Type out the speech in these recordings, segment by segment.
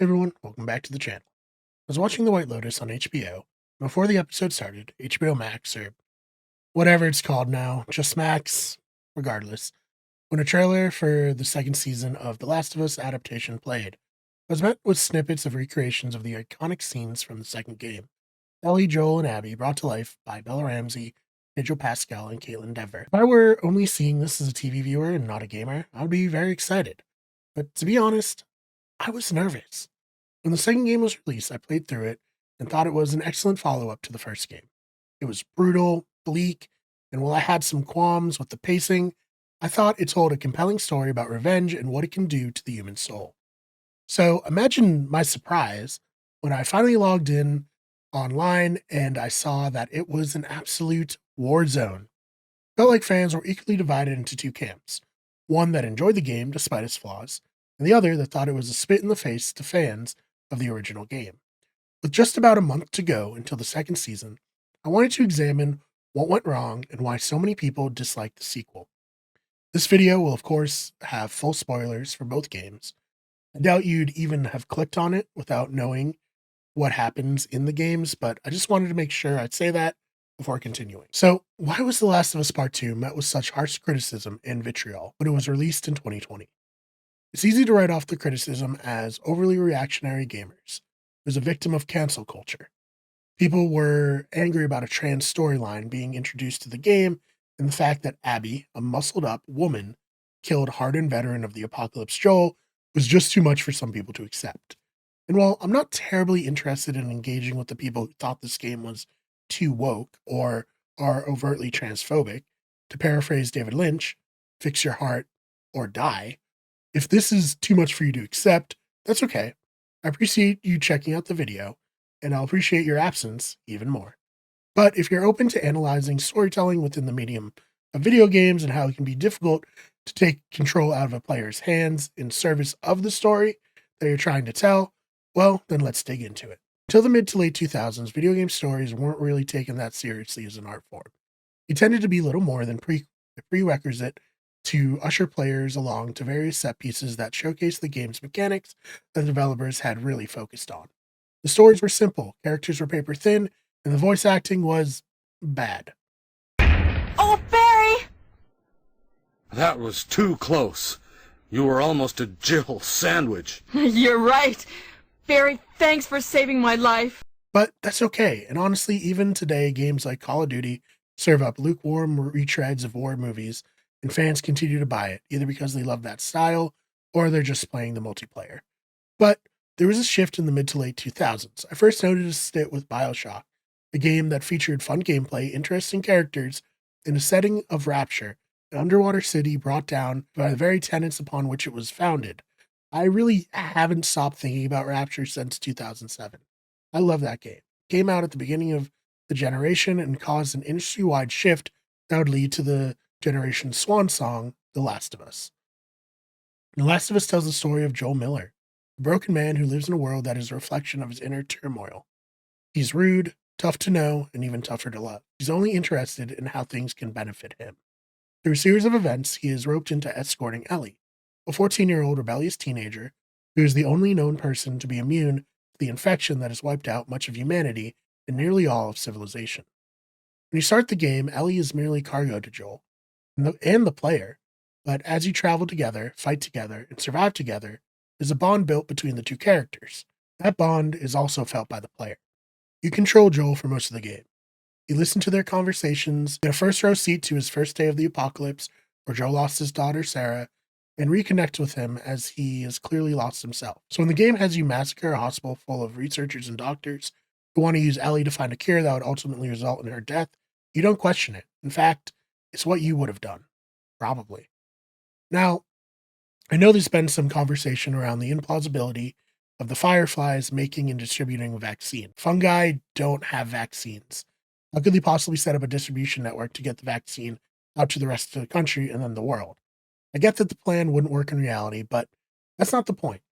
Hey everyone, welcome back to the channel. I was watching The White Lotus on HBO. Before the episode started, HBO Max, or whatever it's called now, just Max, regardless, when a trailer for the second season of The Last of Us adaptation played, I was met with snippets of recreations of the iconic scenes from the second game. Ellie, Joel, and Abby brought to life by Bella Ramsey, Pedro Pascal, and Caitlin Dever. If I were only seeing this as a TV viewer and not a gamer, I would be very excited. But to be honest, I was nervous. When the second game was released, I played through it and thought it was an excellent follow up to the first game. It was brutal, bleak, and while I had some qualms with the pacing, I thought it told a compelling story about revenge and what it can do to the human soul. So imagine my surprise when I finally logged in online and I saw that it was an absolute war zone. Felt like fans were equally divided into two camps, one that enjoyed the game despite its flaws, and the other that thought it was a spit in the face to fans of the original game. With just about a month to go until the second season, I wanted to examine what went wrong and why so many people disliked the sequel. This video will, of course, have full spoilers for both games. I doubt you'd even have clicked on it without knowing what happens in the games, but I just wanted to make sure I'd say that before continuing. So, why was The Last of Us Part 2 met with such harsh criticism and vitriol when it was released in 2020? It's easy to write off the criticism as overly reactionary gamers. It was a victim of cancel culture. People were angry about a trans storyline being introduced to the game and the fact that Abby, a muscled up woman, killed hardened veteran of the apocalypse Joel was just too much for some people to accept. And while I'm not terribly interested in engaging with the people who thought this game was too woke or are overtly transphobic, to paraphrase David Lynch, fix your heart or die, if this is too much for you to accept, that's okay. I appreciate you checking out the video, and I'll appreciate your absence even more. But if you're open to analyzing storytelling within the medium of video games and how it can be difficult to take control out of a player's hands in service of the story that you're trying to tell, well, then let's dig into it. Until the mid to late 2000s, video game stories weren't really taken that seriously as an art form. It tended to be little more than a prerequisite to usher players along to various set pieces that showcase the game's mechanics that the developers had really focused on. The stories were simple, characters were paper thin, and the voice acting was bad. Oh, Barry! That was too close. You were almost a Jill sandwich. You're right. Barry, thanks for saving my life. But that's okay, and honestly, even today, games like Call of Duty serve up lukewarm retreads of war movies, and fans continue to buy it, either because they love that style or they're just playing the multiplayer. But there was a shift in the mid to late 2000s. I first noticed it with Bioshock, a game that featured fun gameplay, interesting characters, in a setting of rapture, an underwater city brought down by the very tenets upon which it was founded. I really haven't stopped thinking about Rapture since 2007. I love that game. It came out at the beginning of the generation and caused an industry wide shift that would lead to the generation's swan song, The Last of Us. The Last of Us tells the story of Joel Miller, a broken man who lives in a world that is a reflection of his inner turmoil. He's rude, tough to know, and even tougher to love. He's only interested in how things can benefit him. Through a series of events, he is roped into escorting Ellie, a 14-year-old rebellious teenager who is the only known person to be immune to the infection that has wiped out much of humanity and nearly all of civilization. When you start the game, Ellie is merely cargo to Joel and the player, but as you travel together, fight together, and survive together, there's a bond built between the two characters. That bond is also felt by the player. You control Joel for most of the game. You listen to their conversations, get a first row seat to his first day of the apocalypse, where Joe lost his daughter Sarah, and reconnect with him as he has clearly lost himself. So when the game has you massacre a hospital full of researchers and doctors who want to use Ellie to find a cure that would ultimately result in her death, you don't question it. In fact, it's what you would have done. Probably. Now, I know there's been some conversation around the implausibility of the Fireflies making and distributing a vaccine. Fungi don't have vaccines. How could they possibly set up a distribution network to get the vaccine out to the rest of the country and then the world? I get that the plan wouldn't work in reality, but that's not the point.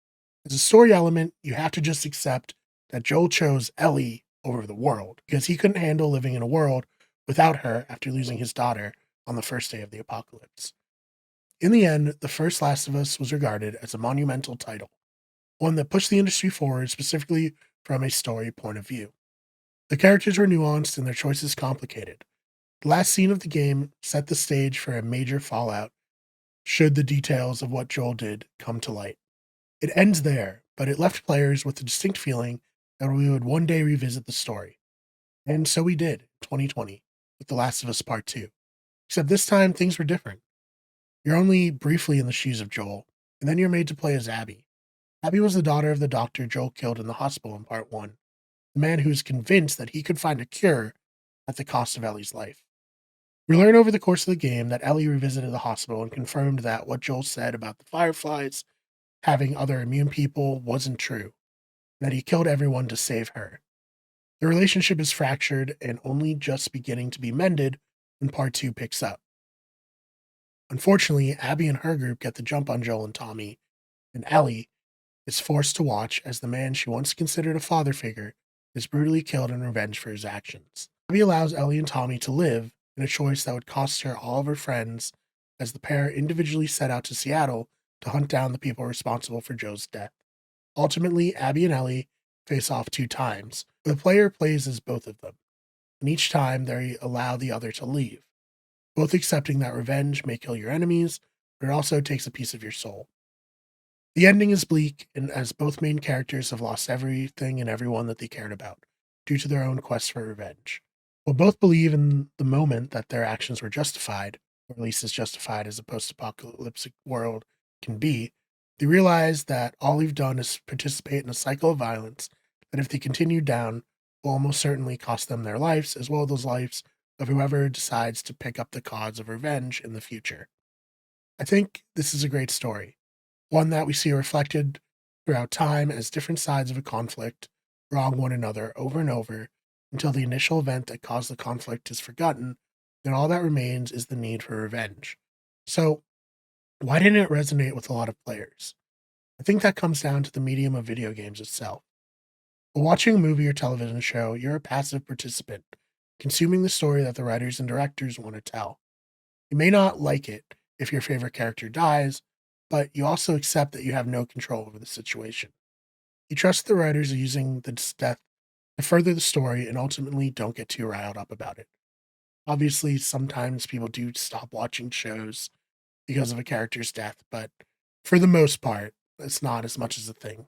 As a story element, you have to just accept that Joel chose Ellie over the world because he couldn't handle living in a world without her after losing his daughter on the first day of the apocalypse. In the end, the first Last of Us was regarded as a monumental title, one that pushed the industry forward specifically from a story point of view. The characters were nuanced and their choices complicated. The last scene of the game set the stage for a major fallout should the details of what Joel did come to light. It ends there, but it left players with a distinct feeling that we would one day revisit the story. And so we did in 2020 with The Last of Us Part 2. Except this time things were different. You're only briefly in the shoes of Joel, and then you're made to play as Abby. Abby was the daughter of the doctor Joel killed in the hospital in Part 1, the man who was convinced that he could find a cure at the cost of Ellie's life. We learn over the course of the game that Ellie revisited the hospital and confirmed that what Joel said about the Fireflies having other immune people wasn't true, and that he killed everyone to save her. The relationship is fractured and only just beginning to be mended when Part 2 picks up. Unfortunately, Abby and her group get the jump on Joel and Tommy, and Ellie is forced to watch as the man she once considered a father figure is brutally killed in revenge for his actions. Abby allows Ellie and Tommy to live in a choice that would cost her all of her friends as the pair individually set out to Seattle to hunt down the people responsible for Joe's death. Ultimately, Abby and Ellie face off 2 times. The player plays as both of them, and each time they allow the other to leave, both accepting that revenge may kill your enemies, but it also takes a piece of your soul. The ending is bleak, and as both main characters have lost everything and everyone that they cared about due to their own quest for revenge. While both believe in the moment that their actions were justified, or at least as justified as a post-apocalyptic world can be, they realize that all they've done is participate in a cycle of violence that if they continue down will almost certainly cost them their lives as well as those lives of whoever decides to pick up the cause of revenge in the future. I think this is a great story, one that we see reflected throughout time as different sides of a conflict wrong one another over and over until the initial event that caused the conflict is forgotten, and all that remains is the need for revenge. So, why didn't it resonate with a lot of players? I think that comes down to the medium of video games itself. While watching a movie or television show, you're a passive participant, consuming the story that the writers and directors want to tell. You may not like it if your favorite character dies, but you also accept that you have no control over the situation. You trust the writers are using the death to further the story and ultimately don't get too riled up about it. Obviously, sometimes people do stop watching shows because of a character's death, but for the most part, it's not as much as a thing.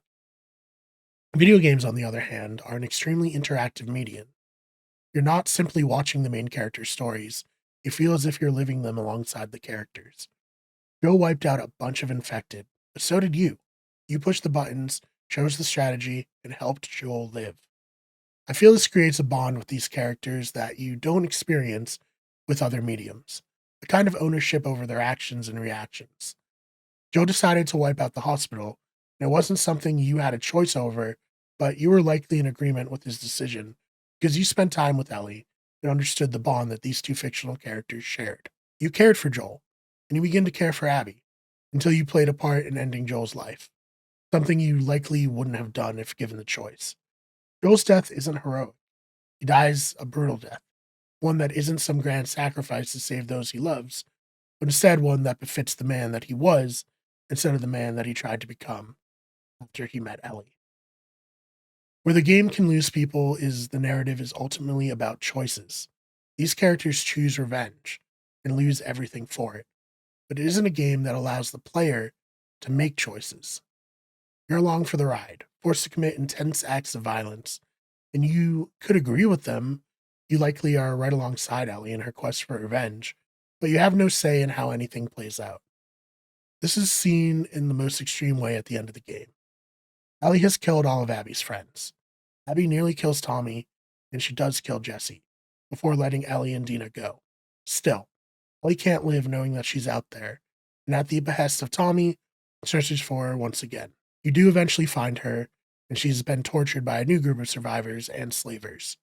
Video games, on the other hand, are an extremely interactive medium. You're not simply watching the main character's stories, you feel as if you're living them alongside the characters. Joe wiped out a bunch of infected, but so did you. You pushed the buttons, chose the strategy, and helped Joel live. I feel this creates a bond with these characters that you don't experience with other mediums, a kind of ownership over their actions and reactions. Joe decided to wipe out the hospital, and it wasn't something you had a choice over, but you were likely in agreement with his decision because you spent time with Ellie and understood the bond that these 2 fictional characters shared. You cared for Joel, and you begin to care for Abby until you played a part in ending Joel's life, something you likely wouldn't have done if given the choice. Joel's death isn't heroic. He dies a brutal death, one that isn't some grand sacrifice to save those he loves, but instead one that befits the man that he was instead of the man that he tried to become after he met Ellie. Where the game can lose people is the narrative is ultimately about choices. These characters choose revenge and lose everything for it, but it isn't a game that allows the player to make choices. You're along for the ride, forced to commit intense acts of violence, and you could agree with them. You likely are right alongside Ellie in her quest for revenge, but you have no say in how anything plays out. This is seen in the most extreme way at the end of the game. Ellie has killed all of Abby's friends. Abby nearly kills Tommy, and she does kill Jesse, before letting Ellie and Dina go. Still, Ellie can't live knowing that she's out there, and at the behest of Tommy, searches for her once again. You do eventually find her, and she's been tortured by a new group of survivors and slavers.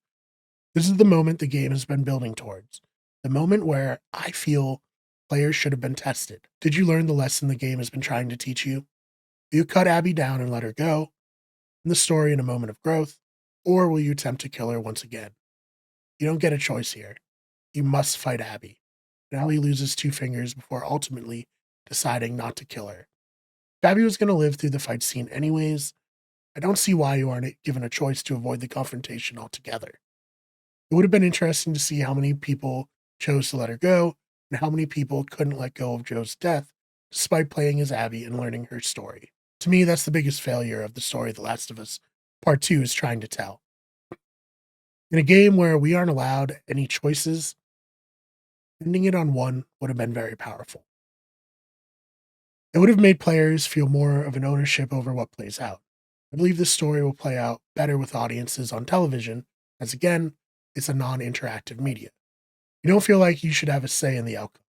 This is the moment the game has been building towards, the moment where I feel players should have been tested. Did you learn the lesson the game has been trying to teach you? Will you cut Abby down and let her go in the story in a moment of growth, or will you attempt to kill her once again? You don't get a choice here. You must fight Abby. And Ellie loses 2 fingers before ultimately deciding not to kill her. If Abby was going to live through the fight scene anyways, I don't see why you aren't given a choice to avoid the confrontation altogether. It would have been interesting to see how many people chose to let her go and how many people couldn't let go of Joe's death despite playing as Abby and learning her story. To me, that's the biggest failure of the story The Last of Us Part 2 is trying to tell. In a game where we aren't allowed any choices, ending it on one would have been very powerful. It would have made players feel more of an ownership over what plays out. I believe this story will play out better with audiences on television, as again, it's a non interactive media. You don't feel like you should have a say in the outcome.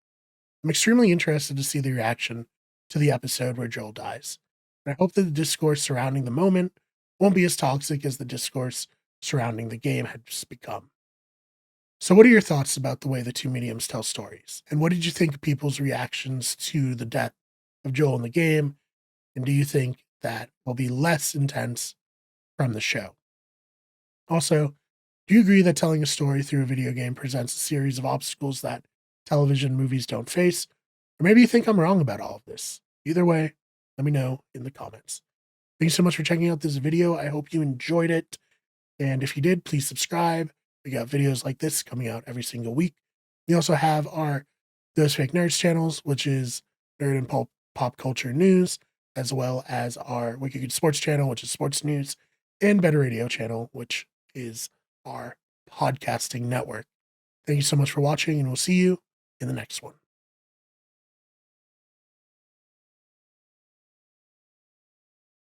I'm extremely interested to see the reaction to the episode where Joel dies. And I hope that the discourse surrounding the moment won't be as toxic as the discourse surrounding the game had just become. So, what are your thoughts about the way the two mediums tell stories? And what did you think of people's reactions to the death of Joel in the game? And do you think that will be less intense from the show? Also, do you agree that telling a story through a video game presents a series of obstacles that television movies don't face? Or maybe you think I'm wrong about all of this. Either way, let me know in the comments. Thank you so much for checking out this video. I hope you enjoyed it. And if you did, please subscribe. We got videos like this coming out every single week. We also have our Those Fake Nerds channels, which is nerd and pop culture news, as well as our Wicked Good Sports channel, which is sports news, and Better Radio channel, which is our podcasting network. Thank you so much for watching, and we'll see you in the next one.